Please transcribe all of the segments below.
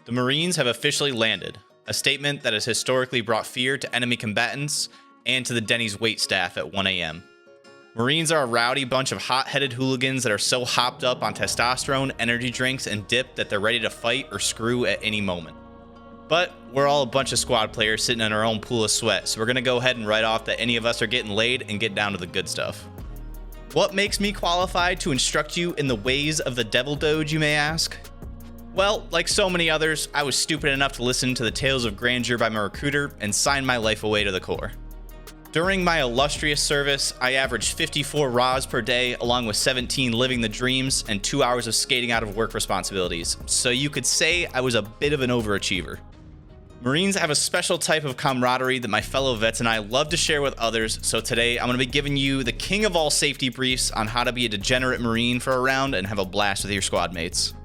The Marines have officially landed, a statement that has historically brought fear to enemy combatants and to the Denny's waitstaff at 1 a.m. Marines are a rowdy bunch of hot-headed hooligans that are so hopped up on testosterone, energy drinks, and dip that they're ready to fight or screw at any moment. But we're all a bunch of squad players sitting in our own pool of sweat, so we're going to go ahead and write off that any of us are getting laid and get down to the good stuff. What makes me qualified to instruct you in the ways of the Devil Doge, you may ask? Well, like so many others, I was stupid enough to listen to the tales of grandeur by my recruiter and sign my life away to the Corps. During my illustrious service, I averaged 54 RAs per day, along with 17 living the dreams and 2 hours of skating out of work responsibilities, so you could say I was a bit of an overachiever. Marines have a special type of camaraderie that my fellow vets and I love to share with others, so today I'm going to be giving you the king of all safety briefs on how to be a degenerate Marine for a round and have a blast with your squad mates.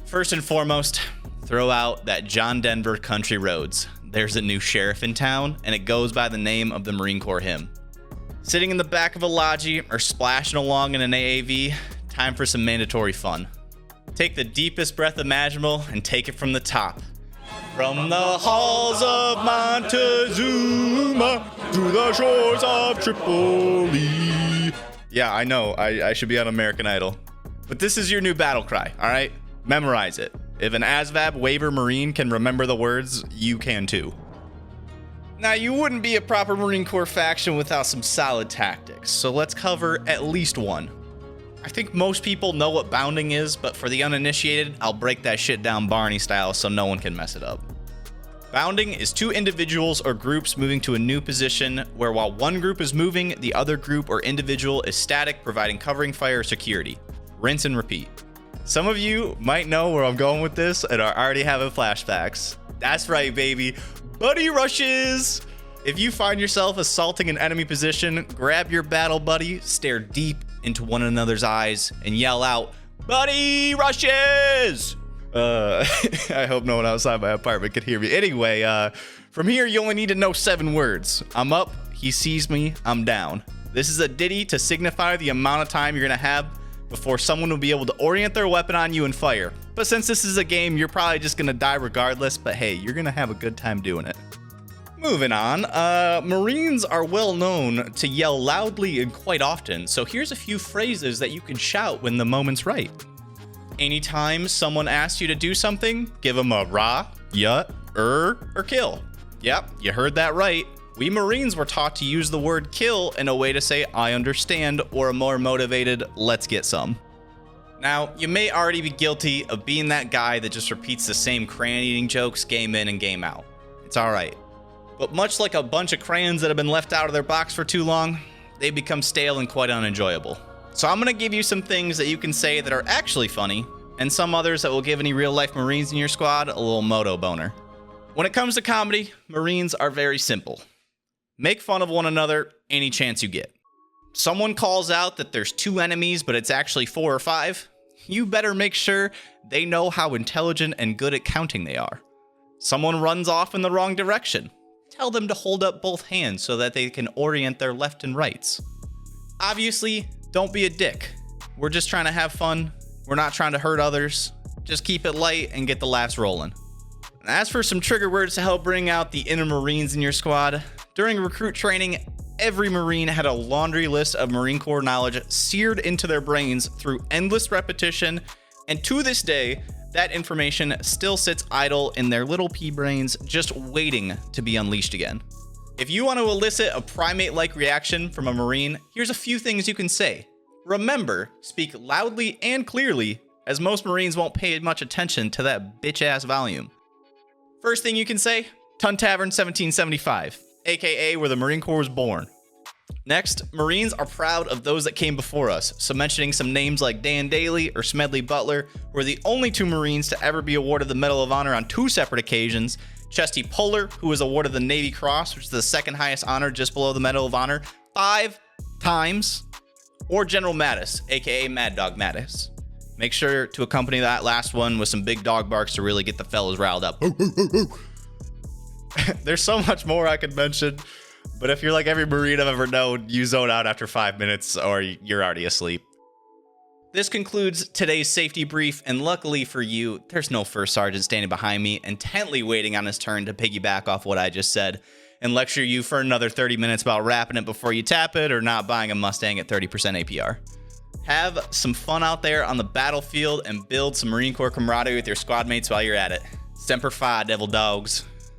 First and foremost, throw out that John Denver country roads. There's a new sheriff in town, and it goes by the name of the Marine Corps hymn. Sitting in the back of a Logi or splashing along in an AAV, time for some mandatory fun. Take the deepest breath imaginable and take it from the top. From the halls of Montezuma to the shores of Tripoli. Yeah, I know, I should be on American Idol. But this is your new battle cry, alright? Memorize it. If an ASVAB waiver Marine can remember the words, you can too. Now, you wouldn't be a proper Marine Corps faction without some solid tactics, so let's cover at least one. I think most people know what bounding is, but for the uninitiated, I'll break that shit down Barney style so no one can mess it up. Bounding is two individuals or groups moving to a new position where while one group is moving, the other group or individual is static, providing covering fire or security. Rinse and repeat. Some of you might know where I'm going with this and are already having flashbacks. That's right, baby. Buddy rushes! If you find yourself assaulting an enemy position, grab your battle buddy, stare deep into one another's eyes, and yell out, "Buddy rushes!" I hope no one outside my apartment could hear me. Anyway, from here, you only need to know 7 words. I'm up, he sees me, I'm down. This is a ditty to signify the amount of time you're gonna have before someone will be able to orient their weapon on you and fire. But since this is a game, you're probably just gonna die regardless, but hey, you're gonna have a good time doing it. Moving on, Marines are well known to yell loudly and quite often, so here's a few phrases that you can shout when the moment's right. Anytime someone asks you to do something, give them a rah, yut, or kill. Yep, you heard that right. We Marines were taught to use the word kill in a way to say I understand or a more motivated let's get some. Now, you may already be guilty of being that guy that just repeats the same crayon eating jokes game in and game out. It's alright. But much like a bunch of crayons that have been left out of their box for too long, they become stale and quite unenjoyable. So I'm going to give you some things that you can say that are actually funny, and some others that will give any real-life Marines in your squad a little moto boner. When it comes to comedy, Marines are very simple. Make fun of one another any chance you get. Someone calls out that there's 2 enemies, but it's actually 4 or 5. You better make sure they know how intelligent and good at counting they are. Someone runs off in the wrong direction. Tell them to hold up both hands so that they can orient their left and rights. Obviously, don't be a dick. We're just trying to have fun. We're not trying to hurt others. Just keep it light and get the laughs rolling. As for some trigger words to help bring out the inner Marines in your squad, during recruit training, every Marine had a laundry list of Marine Corps knowledge seared into their brains through endless repetition, and to this day, that information still sits idle in their little pea brains, just waiting to be unleashed again. If you want to elicit a primate-like reaction from a Marine, here's a few things you can say. Remember, speak loudly and clearly, as most Marines won't pay much attention to that bitch-ass volume. First thing you can say, Tun Tavern 1775, aka where the Marine Corps was born. Next, Marines are proud of those that came before us, so mentioning some names like Dan Daly or Smedley Butler were the only 2 Marines to ever be awarded the Medal of Honor on 2 separate occasions. Chesty Puller, who was awarded the Navy Cross, which is the second highest honor just below the Medal of Honor, 5 times. Or General Mattis, aka Mad Dog Mattis. Make sure to accompany that last one with some big dog barks to really get the fellas riled up. There's so much more I could mention, but if you're like every Marine I've ever known, you zone out after 5 minutes or you're already asleep. This concludes today's safety brief, and luckily for you, there's no first sergeant standing behind me, intently waiting on his turn to piggyback off what I just said and lecture you for another 30 minutes about wrapping it before you tap it or not buying a Mustang at 30% APR. Have some fun out there on the battlefield and build some Marine Corps camaraderie with your squad mates while you're at it. Semper Fi, devil dogs.